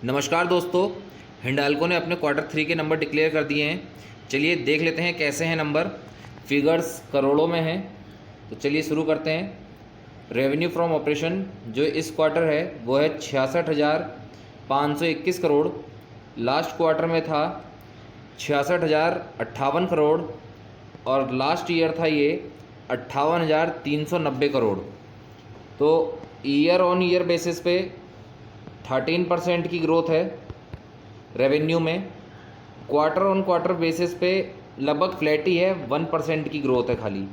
नमस्कार दोस्तों, हिंडाल्को ने अपने क्वार्टर 3 के नंबर डिक्लेयर कर दिए हैं। चलिए देख लेते हैं कैसे हैं नंबर। फिगर्स करोड़ों में हैं, तो चलिए शुरू करते हैं। रेवेन्यू फ्रॉम ऑपरेशन जो इस क्वार्टर है वो है 66,521 करोड़। लास्ट क्वार्टर में था 66,058 करोड़ और लास्ट ईयर था ये 58,390 करोड़। तो ईयर ऑन ईयर बेसिस पे 13% की ग्रोथ है रेवेन्यू में। क्वार्टर ऑन क्वार्टर बेसिस पे लगभग फ्लैट ही है, 1% की ग्रोथ है खाली।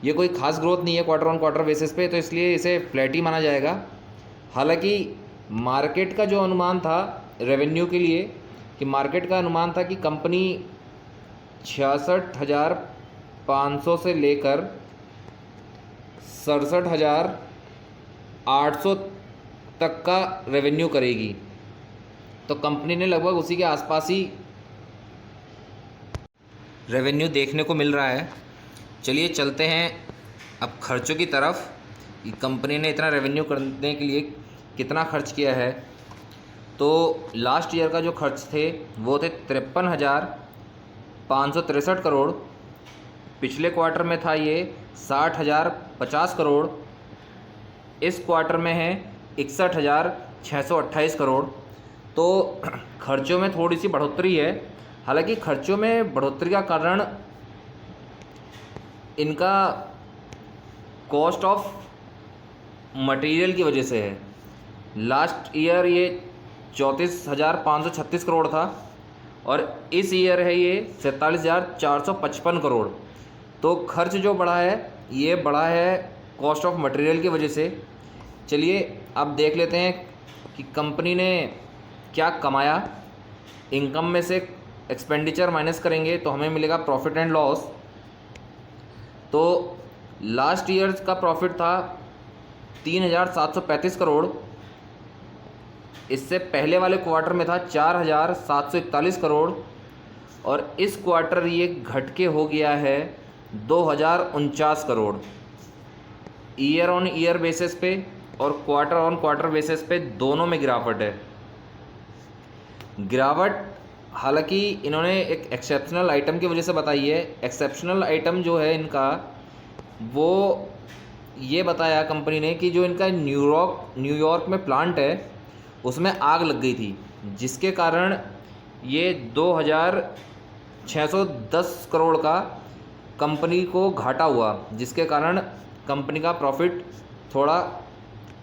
ये कोई खास ग्रोथ नहीं है क्वार्टर ऑन क्वार्टर बेसिस पे, तो इसलिए इसे फ्लैट ही माना जाएगा। हालांकि मार्केट का जो अनुमान था रेवेन्यू के लिए, कि मार्केट का अनुमान था कि कंपनी 66,500 से लेकर 67,800 तक का रेवेन्यू करेगी। तो कंपनी ने लगभग उसी के आसपास ही रेवेन्यू देखने को मिल रहा है। चलिए चलते हैं अब खर्चों की तरफ कि कंपनी ने इतना रेवेन्यू करने के लिए कितना खर्च किया है। तो लास्ट ईयर का जो खर्च थे वो थे 53,563 करोड़। पिछले क्वार्टर में था ये 60,050 करोड़। इस क्वार्टर में है 61,628 करोड़। तो खर्चों में थोड़ी सी बढ़ोतरी है। हालांकि खर्चों में बढ़ोतरी का कारण इनका कॉस्ट ऑफ मटेरियल की वजह से है। लास्ट ईयर ये 34,536 करोड़ था और इस ईयर है ये 47,455 करोड़। तो खर्च जो बढ़ा है ये बढ़ा है कॉस्ट ऑफ मटेरियल की वजह से। चलिए अब देख लेते हैं कि कंपनी ने क्या कमाया। इनकम में से एक्सपेंडिचर माइनस करेंगे तो हमें मिलेगा प्रॉफिट एंड लॉस। तो लास्ट ईयर का प्रॉफिट था 3,735 करोड़। इससे पहले वाले क्वार्टर में था 4,741 करोड़ और इस क्वार्टर ये घट के हो गया है 2,049 crore. Year on year basis पे और क्वार्टर ऑन क्वार्टर बेसिस पे दोनों में गिरावट है। गिरावट हालांकि इन्होंने एक एक्सेप्शनल आइटम की वजह से बताई है। एक्सेप्शनल आइटम जो है इनका, वो ये बताया कंपनी ने कि जो इनका न्यूयॉर्क में प्लांट है उसमें आग लग गई थी, जिसके कारण ये 2,610 करोड़ का कंपनी को घाटा हुआ, जिसके कारण कंपनी का प्रॉफिट थोड़ा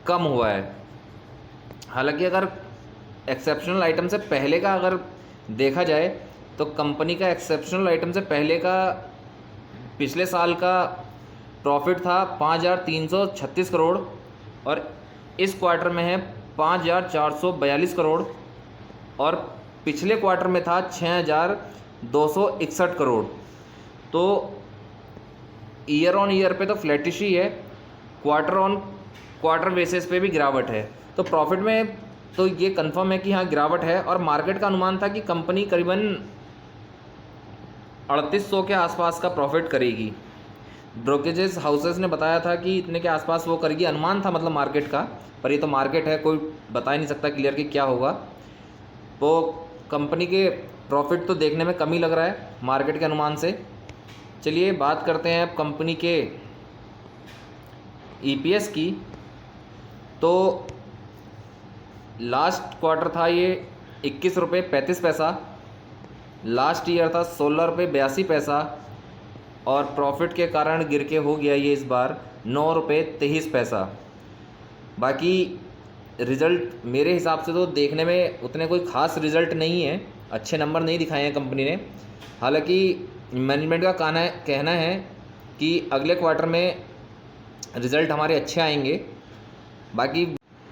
कम हुआ है। हालांकि अगर एक्सेप्शनल आइटम से पहले का अगर देखा जाए तो कंपनी का एक्सेप्शनल आइटम से पहले का पिछले साल का प्रॉफिट था 5,336 करोड़ और इस क्वार्टर में है 5,442 करोड़ और पिछले क्वार्टर में था 6,261 करोड़। तो ईयर ऑन ईयर पे तो फ्लैटिश ही है, क्वार्टर ऑन क्वार्टर बेसिस पे भी गिरावट है। तो प्रॉफिट में तो ये कंफर्म है कि हाँ गिरावट है। और मार्केट का अनुमान था कि कंपनी करीबन 3,800 के आसपास का प्रॉफिट करेगी। ब्रोकरेजेस हाउसेस ने बताया था कि इतने के आसपास वो करेगी, अनुमान था मतलब मार्केट का। पर ये तो मार्केट है, कोई बता ही नहीं सकता क्लियर कि क्या होगा। तो कंपनी के प्रॉफिट तो देखने में कम ही लग रहा है मार्केट के अनुमान से। चलिए बात करते हैं अब कंपनी के ईपीएस की। तो लास्ट क्वार्टर था ये 21 रुपये 35 पैसा। लास्ट ईयर था 16 रुपये 82 पैसा और प्रॉफिट के कारण गिर के हो गया ये इस बार 9 रुपये 23 पैसा। बाकी रिज़ल्ट मेरे हिसाब से तो देखने में उतने कोई ख़ास रिज़ल्ट नहीं है, अच्छे नंबर नहीं दिखाए हैं कंपनी ने। हालांकि मैनेजमेंट का कहना है कि अगले क्वार्टर में रिज़ल्ट हमारे अच्छे आएंगे। बाकी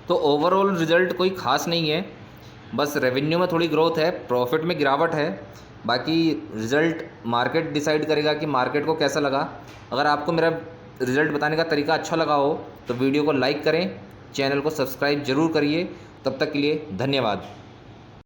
तो ओवरऑल रिज़ल्ट कोई ख़ास नहीं है, बस रेवेन्यू में थोड़ी ग्रोथ है, प्रॉफिट में गिरावट है। बाकी रिज़ल्ट मार्केट डिसाइड करेगा कि मार्केट को कैसा लगा। अगर आपको मेरा रिज़ल्ट बताने का तरीका अच्छा लगा हो तो वीडियो को लाइक करें, चैनल को सब्सक्राइब ज़रूर करिए। तब तक के लिए धन्यवाद।